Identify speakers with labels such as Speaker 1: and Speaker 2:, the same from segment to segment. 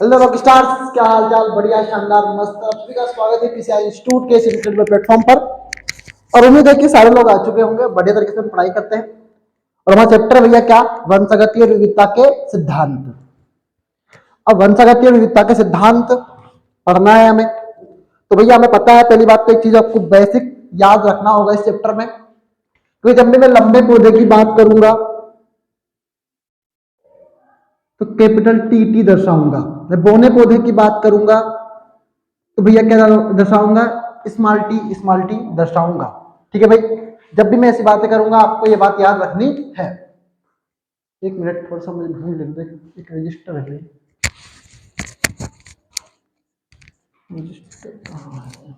Speaker 1: Hello rock stars, क्या हाल चाल? बढ़िया, शानदार, मस्त। आप सभी का स्वागत है पीसीआई इंस्टीट्यूट के इस इंक्रेडिबल प्लेटफॉर्म पर। और उम्मीद है कि सारे लोग आ चुके होंगे, बढ़िया तरीके से हम पढ़ाई करते हैं। और हमारा चैप्टर भैया क्या, वंशगतीय विविधता के सिद्धांत। अब वंशगतीय विविधता के सिद्धांत पढ़ना है हमें। तो भैया हमें पता है, पहली बात तो एक चीज आपको बेसिक याद रखना होगा इस चैप्टर में, क्योंकि जब भी मैं लंबे पौधे की बात करूंगा तो कैपिटल टी टी दर्शाऊंगा। मैं बौने पौधे की बात करूंगा तो भैया क्या दर्शाऊंगा, स्मॉल टी दर्शाऊंगा। ठीक है भाई, जब भी मैं ऐसी बातें करूंगा आपको ये बात याद रखनी है। एक मिनट, थोड़ा सा मुझे ढूंढ लेते हैं, एक रजिस्टर है। रजिस्टर कहाँ है?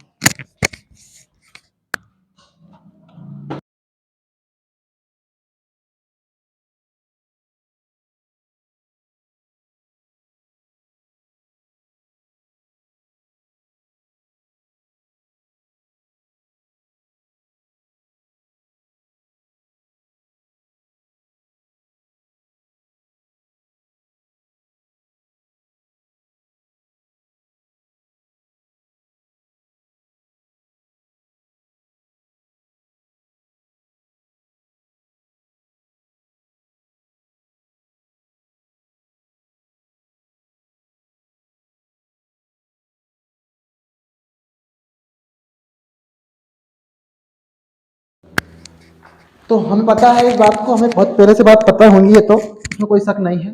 Speaker 1: तो हमें पता है इस बात को, हमें बहुत पहले से बात पता होंगी, ये तो इसमें कोई शक नहीं है।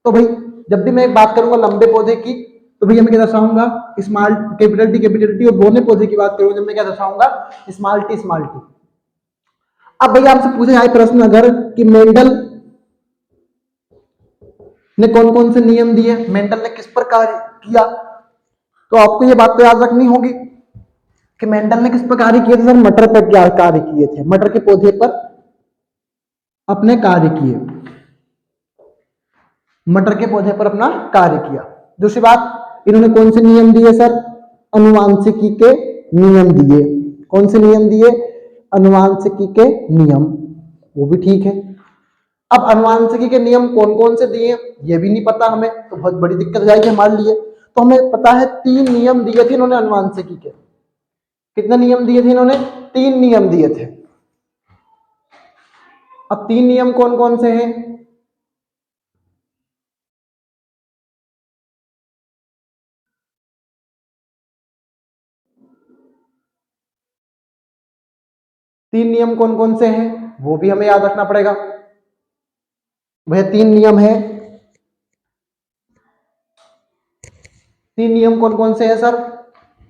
Speaker 1: तो भाई जब भी मैं एक बात करूंगा लंबे पौधे की तो भैया मैं क्या दर्शाऊंगा, स्मॉल कैपिटल टी। और बोने पौधे की बात करूंगा जब मैं क्या दर्शाऊंगा, स्मॉल टी। अब भैया आपसे पूछे जाए प्रश्न अगर कि मेंडल ने कौन कौन से नियम दिए, मेंडल ने किस पर कार्य किया, तो आपको ये बात तो याद रखनी होगी कि मेंडल ने किस पर कार्य किए थे सर। मटर पर क्या कार्य किए थे, मटर के पौधे पर अपने कार्य किए, मटर के पौधे पर अपना कार्य किया। दूसरी बात, इन्होंने कौन से नियम दिए सर, अनुवांशिकी के नियम दिए। कौन से नियम दिए, अनुवांशिकी के नियम, वो भी ठीक है। अब अनुवांशिकी के नियम कौन कौन से दिए ये भी नहीं पता हमें, तो बहुत बड़ी दिक्कत हो जाएगी हमारे लिए। तो हमें पता है 3 नियम दिए थे इन्होंने अनुवांशिकी के। कितने नियम दिए थे इन्होंने, 3 नियम दिए थे। अब 3 नियम कौन कौन से हैं, तीन नियम कौन कौन से हैं वो भी हमें याद रखना पड़ेगा। वह 3 नियम है, 3 नियम कौन कौन से हैं सर।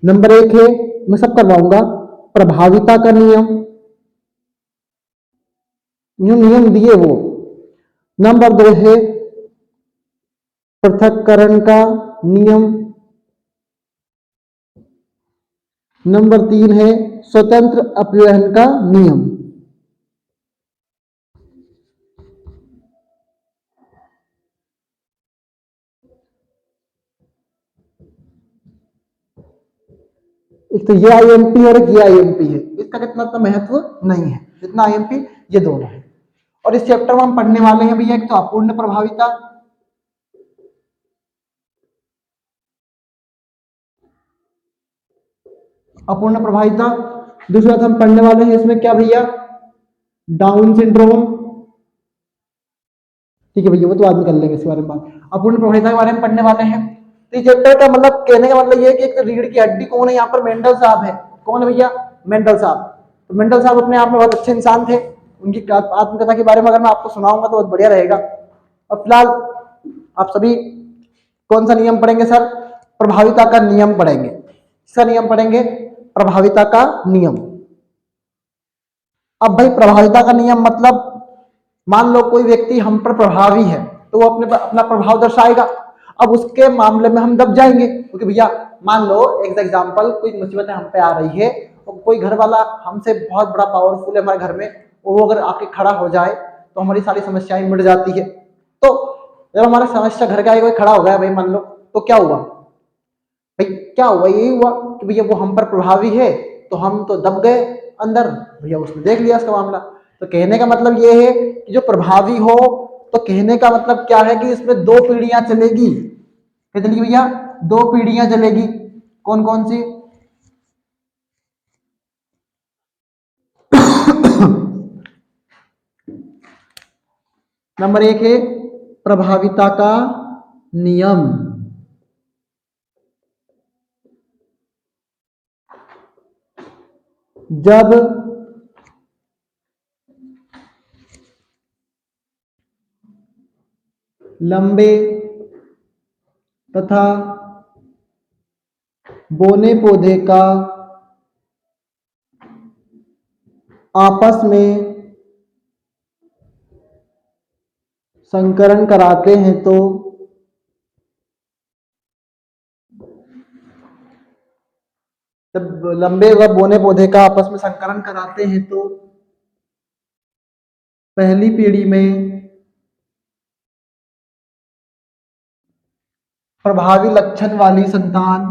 Speaker 1: नंबर 1 है, मैं सब करवाऊंगा, प्रभाविता का नियम, जो नियम दिए वो। नंबर 2 है पृथक्करण का नियम। नंबर 3 है स्वतंत्र अपव्ययन का नियम। एक तो ये आईएमपी और एक ये आईएमपी है, इसका कितना इतना महत्व नहीं है जितना आईएमपी ये दोनों है। और इस चैप्टर में हम पढ़ने वाले हैं भैया एक तो अपूर्ण प्रभाविता, अपूर्ण प्रभाविता। दूसरा हम पढ़ने वाले हैं इसमें क्या भैया, डाउन सिंड्रोम। ठीक है भैया, वो तो बाद में कर लेंगे इसके बारे में बात। अपूर्ण प्रभाविता के बारे में पढ़ने वाले हैं। तो चैप्टर का मतलब, कहने का मतलब ये है कि एक तो रीढ़ की हड्डी कौन है यहाँ पर, मेंडल साहब है। कौन है भैया, मेंडल साहब। तो मेंडल साहब अपने आप में बहुत अच्छे इंसान थे। उनकी आत्मकथा के बारे में अगर मैं आपको सुनाऊंगा तो बहुत बढ़िया रहेगा। और फिलहाल आप सभी कौन सा नियम पढ़ेंगे सर, प्रभाविता का नियम पढ़ेंगे। किसका नियम पढ़ेंगे, प्रभाविता का नियम। अब भाई प्रभाविता का नियम मतलब, मान लो कोई व्यक्ति हम पर प्रभावी है तो वो अपने अपना प्रभाव दर्शाएगा। अब उसके मामले में हम दब जाएंगे, क्योंकि भैया मान लो एक एग्जांपल, कोई मुसीबत हम पे आ रही है और कोई घर वाला हमसे बहुत बड़ा पावरफुल है हमारे घर में, वो अगर आके खड़ा हो जाए तो हमारी सारी समस्याएं मिट जाती है। तो जब हमारा समस्या घर का कोई खड़ा हो गया भाई मान लो, तो क्या हुआ भाई, क्या हुआ, यही हुआ कि भैया वो हम पर प्रभावी है तो हम तो दब गए अंदर। भैया उसने देख लिया इसका मामला। तो कहने का मतलब ये है कि जो प्रभावी हो, तो कहने का मतलब क्या है कि इसमें 2 पीढ़ियां चलेगी। कितनी भैया? 2 पीढ़ियां जलेगी। कौन कौन सी? नंबर 1 है प्रभाविता का नियम। जब लंबे तथा बोने पौधे का आपस में संकरण कराते हैं तो जब लंबे व बोने पौधे का आपस में संकरण कराते हैं तो पहली पीढ़ी में प्रभावी लक्षण वाली संतान,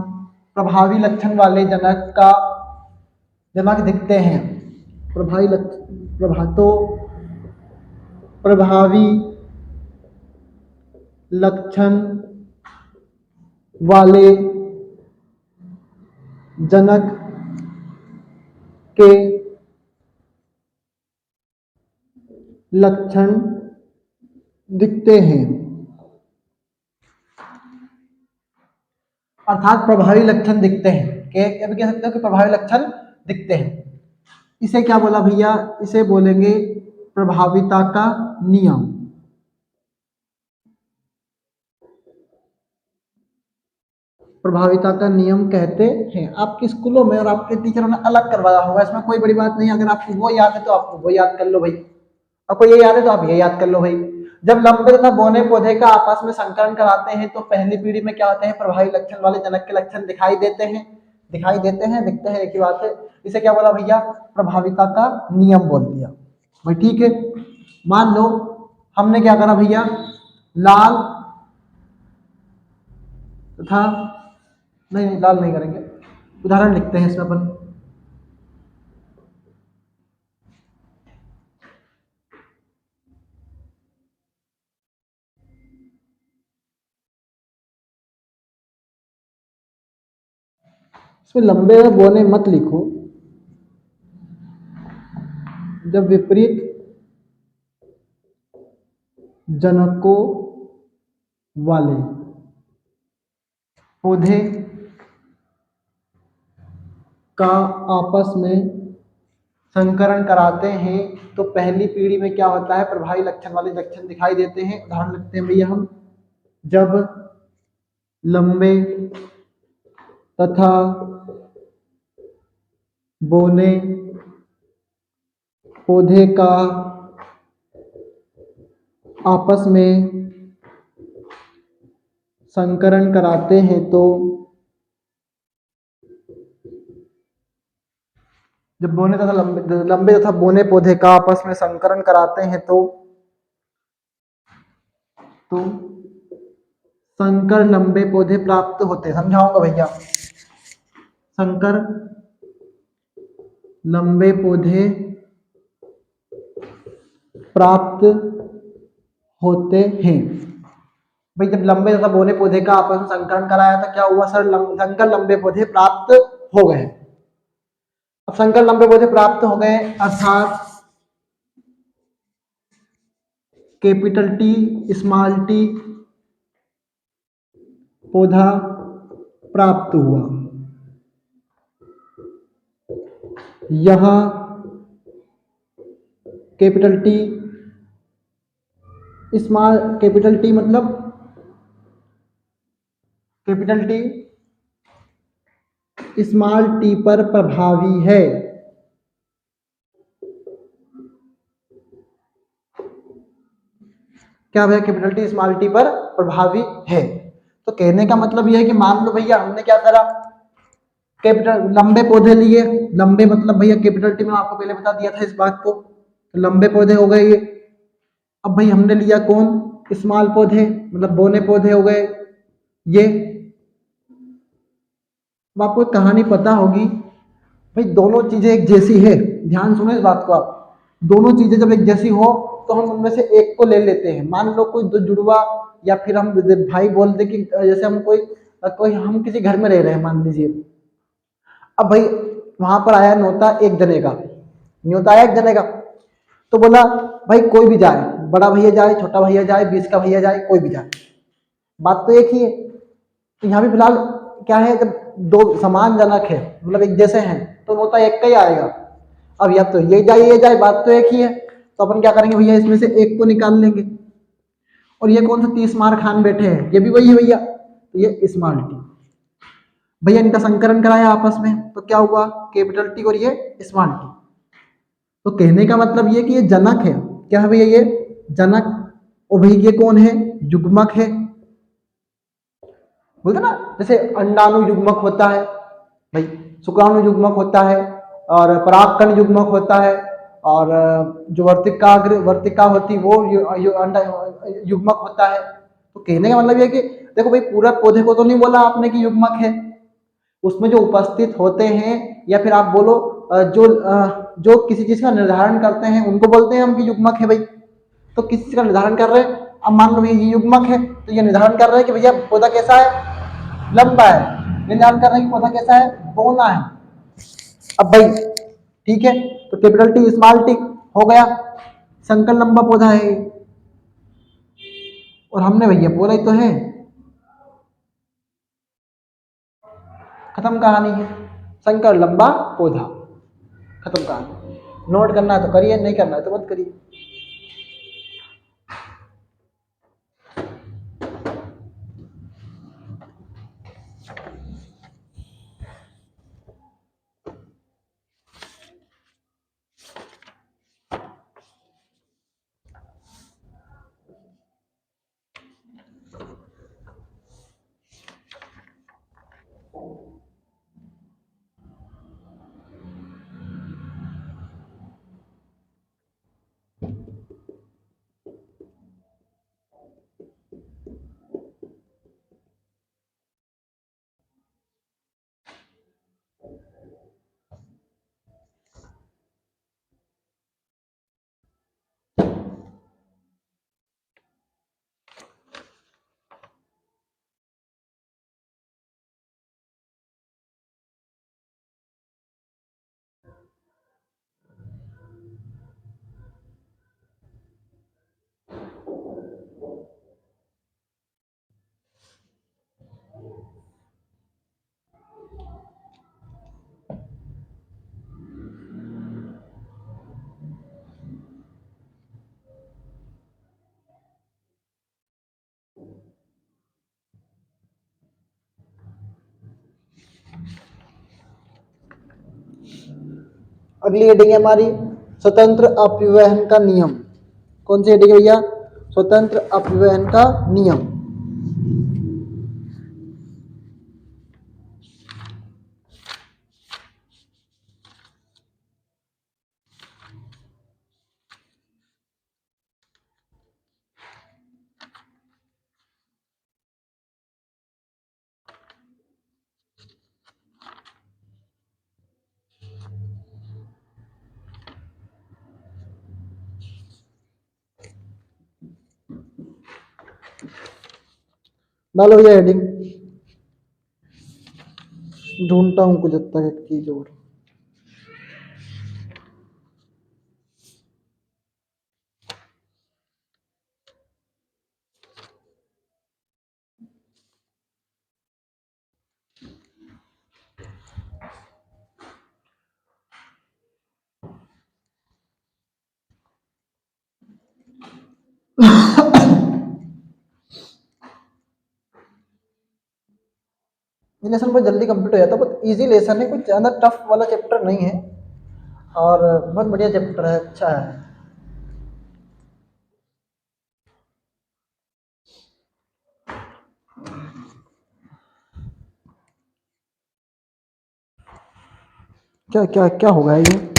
Speaker 1: प्रभावी लक्षण वाले जनक दिखते हैं। प्रभावी लक्षण वाले जनक के लक्षण दिखते हैं। अर्थात प्रभावी लक्षण दिखते हैं। कह सकते हो कि प्रभावी लक्षण दिखते हैं। इसे क्या बोला भैया? इसे बोलेंगे प्रभाविता का नियम। प्रभाविता का नियम कहते हैं। आपके स्कूलों में और आपके टीचरों ने अलग करवाया होगा, इसमें कोई बड़ी बात नहीं। अगर आपको वो याद है तो आपको वो याद कर लो भाई, आपको ये याद है तो आप ये याद कर लो भाई। जब लंबे तथा बोने पौधे का आपस में संकरण कराते हैं तो पहली पीढ़ी में क्या होते हैं? प्रभावी लक्षण वाले जनक के लक्षण दिखाई देते हैं। दिखते हैं एक ही बात है। इसे क्या बोला भैया? प्रभाविता का नियम बोल दिया भाई। ठीक है, मान लो हमने क्या करा भैया? लाल तथा नहीं, लाल नहीं करेंगे, उदाहरण लिखते हैं इसमें अपन। इसमें लंबे व बोने मत लिखो। जब विपरीत जनकों वाले पौधे का आपस में संकरण कराते हैं तो पहली पीढ़ी में क्या होता है? प्रभावी लक्षण वाले लक्षण दिखाई देते हैं। उदाहरण लिखते हैं भैया हम। जब लंबे तथा बोने पौधे का आपस में संकरण कराते हैं तो जब लंबे तथा बोने पौधे का आपस में संकरण कराते हैं तो संकर लंबे पौधे प्राप्त होते हैं। समझाऊंगा भैया। संकर लंबे पौधे प्राप्त होते हैं। भाई जब लंबे तथा बोने पौधे का आपस में संकरण कराया था, क्या हुआ सर? संकर लंबे पौधे प्राप्त हो गए। अब संकर लंबे पौधे प्राप्त हो गए अर्थात कैपिटल टी स्मॉल टी पौधा प्राप्त हुआ। यहां capital T small, capital T मतलब कैपिटल टी स्मॉल टी पर प्रभावी है। क्या भैया? कैपिटल टी स्मॉल टी पर प्रभावी है। तो कहने का मतलब यह है कि मान लो भैया हमने क्या करा? कैपिटल लंबे पौधे लिए। लंबे मतलब भैया कैपिटल टी में आपको पहले बता दिया था इस बात को। तो लंबे पौधे हो गए ये। अब भाई हमने लिया कौन? स्मॉल पौधे, मतलब बोने पौधे हो गए ये। अब आपको एक कहानी पता होगी भाई, दोनों चीजें एक जैसी है। ध्यान सुनो इस बात को आप। दोनों चीजें जब एक जैसी हो तो हम उनमें से एक को ले लेते हैं। मान लो कोई दो जुड़वा, या फिर हम भाई बोलते कि जैसे हम कोई कोई हम किसी घर में रह रहे हैं मान लीजिए। अब भाई वहां पर आया न्योता एक जने का, न्योता आया एक जने का, तो बोला भाई कोई भी जाए, बड़ा भैया जाए, छोटा भैया जाए, बीच का भैया जाए, कोई भी जाए, बात तो एक ही है। तो यहाँ भी फिलहाल क्या है, जब दो समान जनक है मतलब एक जैसे हैं तो न्योता एक का ही आएगा। अब या तो ये जाए, बात तो एक ही है। तो अपन क्या करेंगे भैया, इसमें से एक को निकाल लेंगे। और ये कौन सा 30 मार खान बैठे हैं, ये भी वही है भैया, तो ये स्मॉल टी। भैया इनका संकलन कराया आपस में, तो क्या हुआ, कैपिटल टी और ये स्मॉल टी। तो कहने का मतलब ये कि ये जनक है। क्या है भैया, ये जनक। और भैया ये कौन है, युग्मक है। बोलते ना जैसे अंडाणु युग्मक होता है भाई, शुक्राणु युग्मक होता है, और परागकण युग्मक होता है, और जो वर्तिका होती वो अंडा युग्मक होता है। तो कहने का मतलब ये कि देखो भाई, पूरा पौधे को तो नहीं बोला आपने कि युग्मक है, उसमें जो उपस्थित होते हैं, या फिर आप बोलो जो किसी चीज का निर्धारण करते हैं उनको बोलते हैं हम कि युग्मक है भाई। तो किसी चीज का निर्धारण कर रहे हैं, अब मान लो भैया ये युग्मक है, तो ये निर्धारण कर रहे हैं कि भैया पौधा कैसा है, लंबा है। ये निर्धारण कर रहे हैं कि पौधा कैसा है, बौना है। अब भाई ठीक है, तो कैपिटल टी स्मॉल टी हो गया, संकर लंबा पौधा है। और हमने भैया बोला ही तो है, खत्म कहानी है, संकर लंबा पौधा, खत्म कहानी। नोट करना है तो करिए, नहीं करना है तो मत करिए। अगली हेडिंग है हमारी स्वतंत्र अपव्ययन का नियम। कौन सी हेडिंग है भैया, स्वतंत्र अपव्ययन का नियम। डालो भैया हेडिंग, ढूंढता हूँ कुछ हद तक एक चीज और। ये लेसन बहुत जल्दी कंप्लीट हो जाता है, बहुत इजी लेसन है, कुछ ज़्यादा टफ वाला चैप्टर नहीं है, और बहुत बढ़िया चैप्टर है, अच्छा है। क्या क्या क्या होगा ये।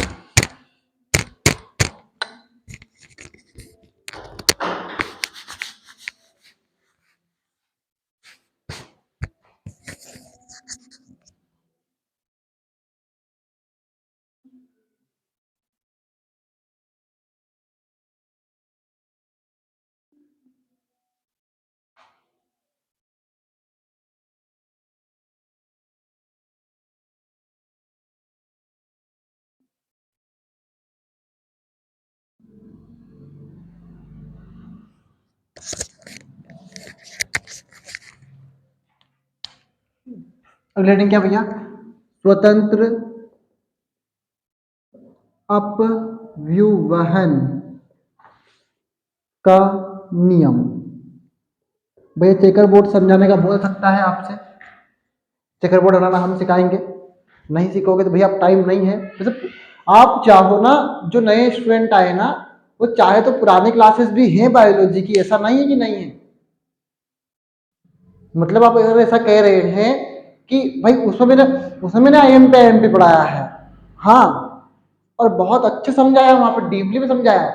Speaker 1: अगली हेडिंग क्या भैया, स्वतंत्र अपव्यूहन का नियम। भैया चेकर बोर्ड समझाने का बोल सकता है आपसे, चेकर बोर्ड बनाना हम सिखाएंगे, नहीं सीखोगे तो भैया आप टाइम नहीं है। जैसे आप चाहो ना, जो नए स्टूडेंट आए ना, वो चाहे तो पुरानी क्लासेस भी हैं बायोलॉजी की, ऐसा नहीं है कि नहीं है। मतलब आप अगर ऐसा कह रहे हैं कि भाई उसमें मैंने आई एम पी पढ़ाया है, हाँ, और बहुत अच्छे समझाया, वहां पर डीपली में समझाया,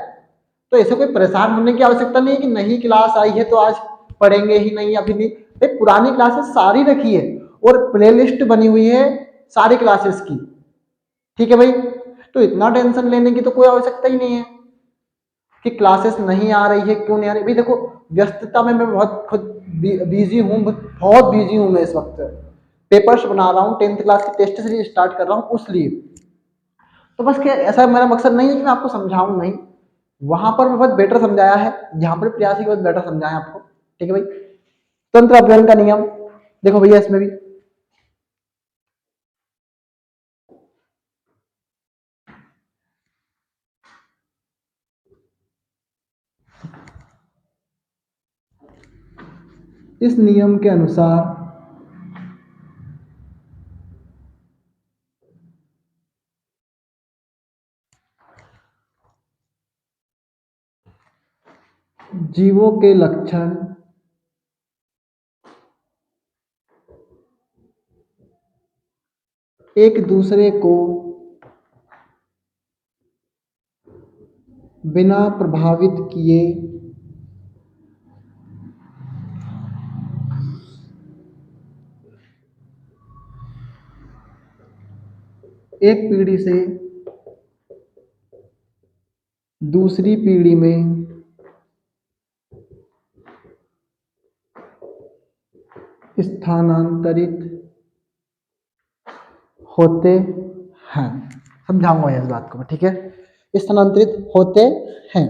Speaker 1: तो ऐसे कोई परेशान होने की आवश्यकता नहीं है कि नहीं क्लास आई है तो आज पढ़ेंगे ही नहीं, अभी नहीं। भाई पुरानी क्लासेस सारी रखी है और प्ले लिस्ट बनी हुई है सारी क्लासेस की, ठीक है भाई। तो इतना टेंशन लेने की तो कोई आवश्यकता ही नहीं है कि क्लासेस नहीं आ रही है, क्यों नहीं आ रही। भाई देखो, व्यस्तता में मैं बहुत खुद बिजी हूँ, बहुत बिजी हूँ मैं इस वक्त, पेपर्स बना रहा हूँ, 10th क्लास के टेस्ट से स्टार्ट कर रहा हूँ उसलिए। तो बस क्या, ऐसा मेरा मकसद नहीं है कि मैं आपको समझाऊं, नहीं, वहां पर बहुत बेटर समझाया है, यहाँ पर प्रयास ही बहुत बेटर समझाया आपको, ठीक है भाई। तंत्र अध्ययन का नियम देखो भैया, इसमें भी इस नियम के अनुसार जीवों के लक्षण एक दूसरे को बिना प्रभावित किए एक पीढ़ी से दूसरी पीढ़ी में स्थानांतरित होते हैं। समझाऊंगा इस बात को मैं, ठीक है, स्थानांतरित होते हैं।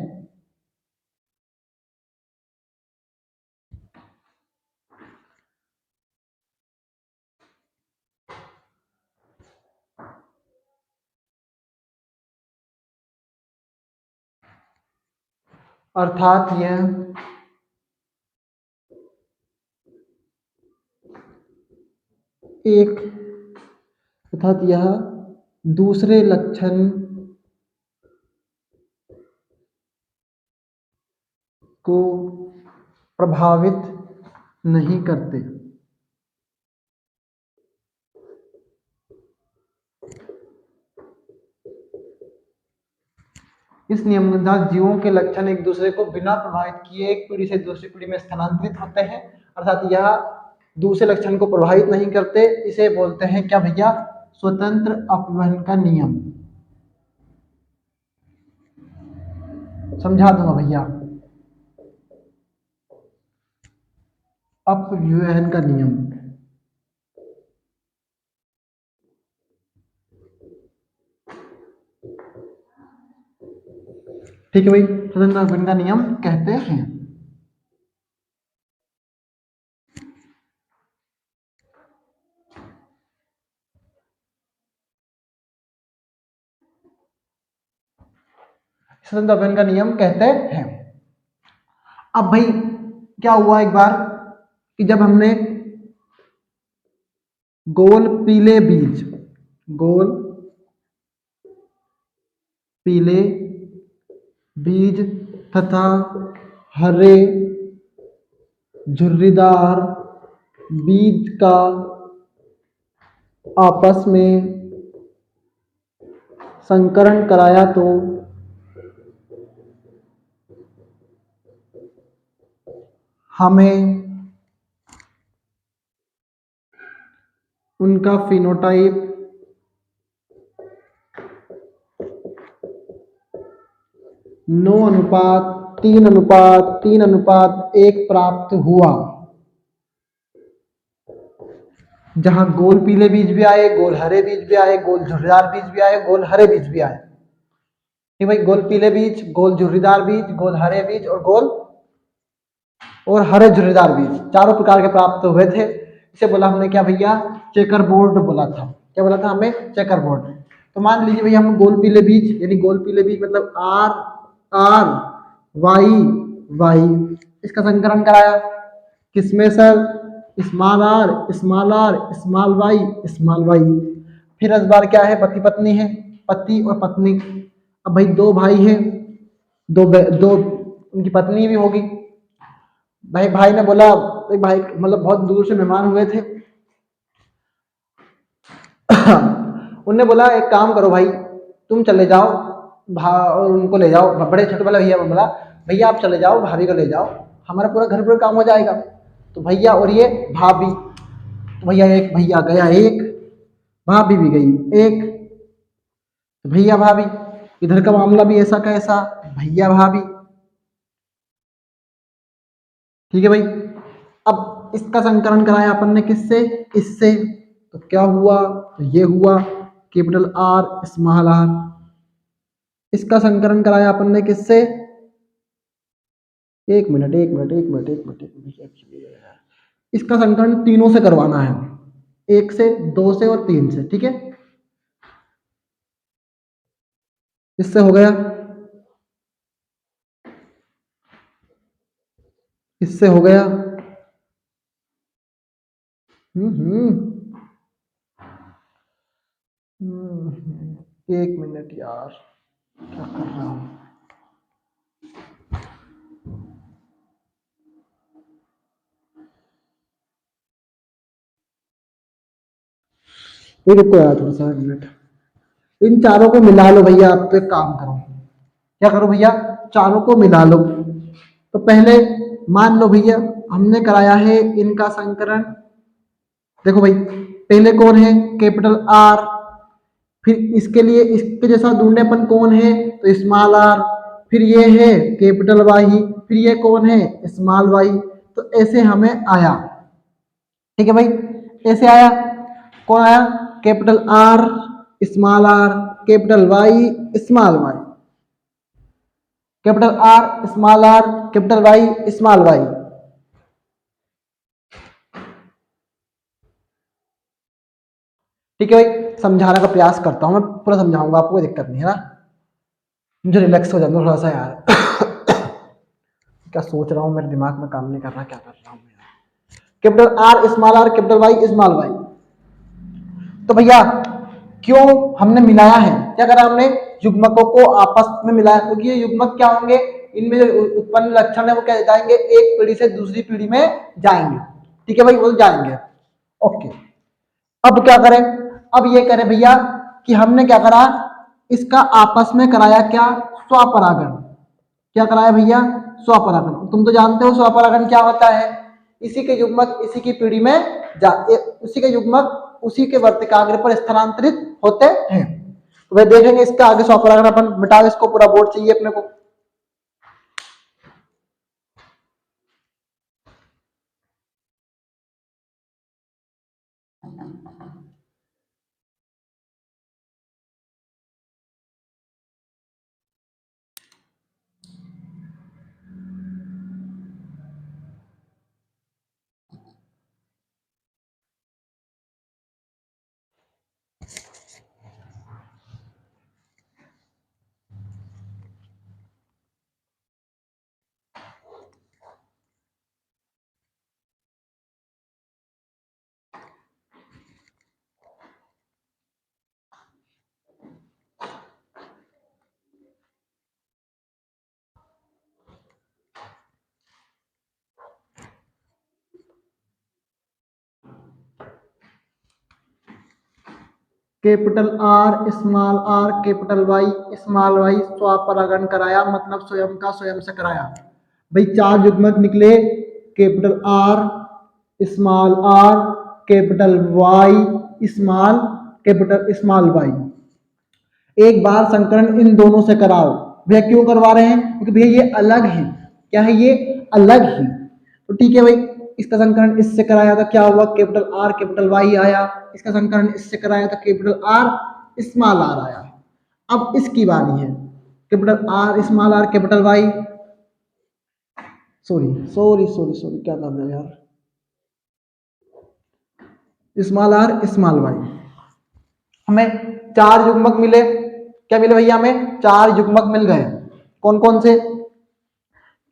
Speaker 1: अर्थात एक यह दूसरे लक्षण को प्रभावित नहीं करते। इस नियम के अनुसार जीवों के लक्षण एक दूसरे को बिना प्रभावित किए एक पीढ़ी से दूसरी पीढ़ी में स्थानांतरित होते हैं, अर्थात यह दूसरे लक्षण को प्रभावित नहीं करते। इसे बोलते हैं क्या भैया, स्वतंत्र अपव्यवहन का नियम। समझा दूंगा भैया, अपव्यवहन का नियम। ठीक है भाई, स्वतंत्र अपव्यवहन का नियम कहते हैं। स्वतंत्र अपव्यवहन का नियम कहते हैं। अब भाई क्या हुआ एक बार कि जब हमने गोल पीले बीज, गोल पीले बीज तथा हरे झुर्रीदार बीज का आपस में संकरण कराया तो हमें उनका फिनोटाइप 9:3:3:1 प्राप्त हुआ, जहां गोल पीले बीज भी आए, गोल हरे बीज भी आए, गोल झुर्रीदार बीज भी आए, गोल हरे बीज भी आए। ठीक भाई, गोल पीले बीज, गोल झुर्रीदार बीज, गोल हरे बीज और गोल और हरे झुर्रीदार बीज, चारों प्रकार के प्राप्त हुए थे। इसे बोला हमने क्या भैया, चेकर बोर्ड बोला था। क्या बोला था हमें, चेकर बोर्ड। तो मान लीजिए भैया हम गोल पीले बीज, यानी गोल पीले बीज मतलब आर आर वाई वाई, इसका संकलन कराया किसमें sir, small R small R small Y small Y. फिर इस बार क्या है, पति पत्नी है, पति और पत्नी। अब भाई दो भाई हैं, दो उनकी पत्नी भी होगी। भाई भाई ने बोला, एक भाई मतलब बहुत दूर से मेहमान हुए थे उनने बोला एक काम करो भाई, तुम चले जाओ और उनको ले जाओ, बड़े छोटे वाले भैया बोला भैया आप चले जाओ, भाभी को ले जाओ, हमारा पूरा घर पर काम हो जाएगा। तो भैया और ये भाभी, तो भैया एक भैया गया, एक भाभी भी गई एक, तो भैया भाभी, इधर का मामला भी ऐसा का ऐसा, भैया भाभी। ठीक है भाई। अब इसका संकलन कराया अपन ने किससे, इससे। तो क्या हुआ, तो ये हुआ कैपिटल आर स्मॉल आर। इसका संकलन कराया अपन ने किससे, एक मिनट एक मिनट एक मिनट एक मिनट एक मिनट, इसका संकलन तीनों से करवाना है, एक से, दो से और तीन से। ठीक है, इससे हो गया, इससे हो गया। एक मिनट यार, क्या कर रहा हूँ। ये रुको यार थोड़ा सा मिनट, इन चारों को मिला लो भैया। आप तो एक काम करो, क्या करो भैया, चारों को मिला लो। तो पहले मान लो भैया हमने कराया है इनका संकलन। देखो भाई पहले कौन है, कैपिटल आर, फिर इसके लिए इसके जैसा ढूंढे अपन कौन है, तो स्मॉल आर, फिर ये है कैपिटल वाई, फिर ये कौन है, स्मॉल वाई। तो ऐसे हमें आया। ठीक है भाई, ऐसे आया, कौन आया, capital R small R, capital Y small Y, capital R small R, capital Y small Y. ठीक है भाई, समझाने का प्रयास करता हूं, मैं पूरा समझाऊंगा आपको, कोई दिक्कत नहीं है ना। मुझे रिलैक्स हो जाना थोड़ा सा यार क्या सोच रहा हूँ, मेरे दिमाग में काम नहीं कर रहा, क्या कर रहा हूँ यार। Capital R small R, capital Y small Y. तो भैया क्यों हमने मिलाया है, क्या करा हमने, युग्मकों को आपस में मिलाया, क्योंकि ये युग्मक क्या होंगे, इनमें जो उत्पन्न लक्षण है वो क्या जाएंगे, एक पीढ़ी से दूसरी पीढ़ी में जाएंगे। ठीक है भाई, वो जाएंगे। ओके, अब क्या करें, अब ये करें भैया कि हमने क्या करा, इसका आपस में कराया क्या, स्वपरागण। क्या कराया भैया, स्वपरागण। तुम तो जानते हो स्वपरागण क्या होता है, इसी के युग्मक इसी की पीढ़ी में उसी के युग्मक उसी के वर्तिकाग्र पर स्थानांतरित होते हैं। तो भाई देखेंगे इसका आगे स्वपरागण, अपन मिटाओ इसको, पूरा बोर्ड चाहिए अपने को। Capital R capital Y small Y, स्वपरागण कराया, मतलब स्वयं का स्वयं से कराया। भाई चार युग्मक निकले, capital R small capital Y capital small Y. एक बार संकलन इन दोनों से कराओ। भैया क्यों करवा रहे हैं, क्योंकि भैया ये अलग है। क्या है, ये अलग है। तो ठीक है भाई, इसका संकलन इससे कराया था, क्या हुआ, कैपिटल आर कैपिटल वाई आया। इसका संकलन इससे कराया था, कैपिटल आर स्मॉल आर आया। अब इसकी बारी है, capital R small R capital Y, sorry sorry sorry sorry, क्या कर रहे हो यार, स्मॉल आर स्मॉल वाई। हमें 4 युग्मक मिले, क्या मिले भैया, हमें 4 युग्मक मिल गए। कौन कौन से?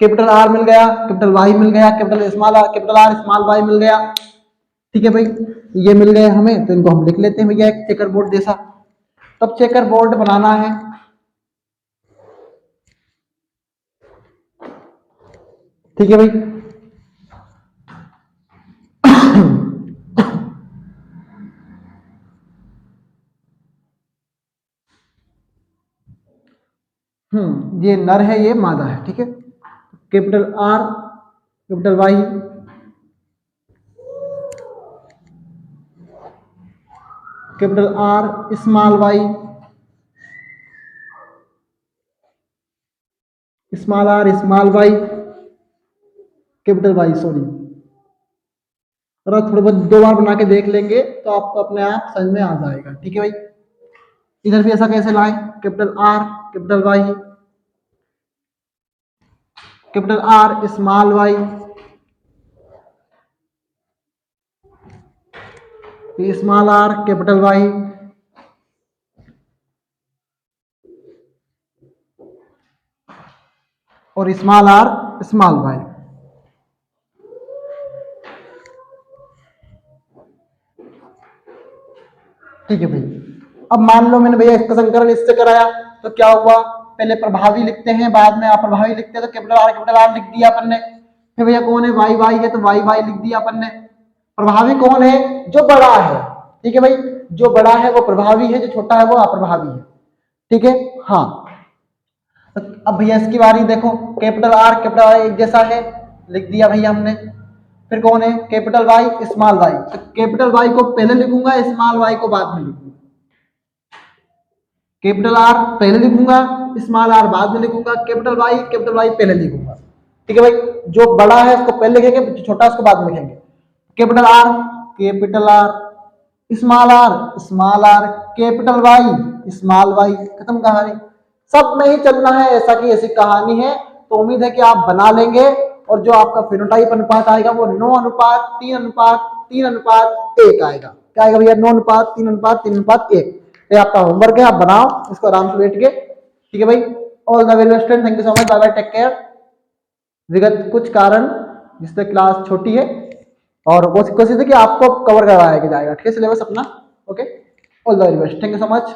Speaker 1: कैपिटल आर मिल गया, कैपिटल वाई मिल गया, कैपिटल आर स्मॉल वाई मिल गया। ठीक है भाई, ये मिल गए हमें, तो इनको हम लिख लेते हैं भैया एक चेकर बोर्ड जैसा। तब चेकर बोर्ड बनाना है, ठीक है भाई। ये नर है, ये मादा है, ठीक है। Capital R, capital Y, capital R small Y, small R small Y, capital Y, sorry, थोड़ा बहुत 2 बार बना के देख लेंगे तो आपको अपने आप समझ में आ जाएगा, ठीक है भाई। इधर भी ऐसा कैसे लाएं, capital R capital Y, capital R small Y, small R capital Y, और स्मॉल आर स्मॉल वाई। ठीक है भाई। अब मान लो मैंने भैया इसका संकलन इससे कराया, तो क्या हुआ, पहले प्रभावी लिखते हैं, बाद में अप्रभावी लिखते हैं, तो कैपिटल आर लिख दिया अपन ने। फिर भैया कौन है, वाई वाई है, तो वाई वाई लिख दिया अपन ने। प्रभावी कौन है, जो बड़ा है, ठीक है भाई, जो बड़ा है वो प्रभावी है, जो छोटा है वो अप्रभावी है, ठीक है। हाँ, अब भैया इसकी बारी देखो, कैपिटल आर कैपिटल वाई एक जैसा है, लिख दिया भैया हमने। फिर कौन है, कैपिटल वाई स्मॉल वाई, तो कैपिटल वाई को पहले लिखूंगा, स्मॉल वाई को बाद में लिखूंगा। कैपिटल आर पहले लिखूंगा, स्मॉल आर बाद में लिखूंगा, कैपिटल वाई पहले लिखूंगा, ठीक है भाई। जो बड़ा है उसको पहले लिखेंगे, जो छोटा है उसको बाद में लिखेंगे। Capital R capital R, small R, capital Y small Y, खत्म कहानी। सब में ही चलना है, ऐसा की ऐसी कहानी है। तो उम्मीद है कि आप बना लेंगे, और जो आपका फिनोटाइप अनुपात आएगा वो 9:3:3:1 आएगा। क्या आएगा भैया, 9:3:3:1। ये आपका होमवर्क है, आप बनाओ इसको आराम से बैठ के, ठीक है भाई। All the very best, thank you so much, bye bye, take care. विगत कुछ कारण जिससे क्लास छोटी है, और कोशिश है कि आपको कवर करवाया जाएगा, ठीक है, सिलेबस अपना। Okay, all the very best, thank you so much.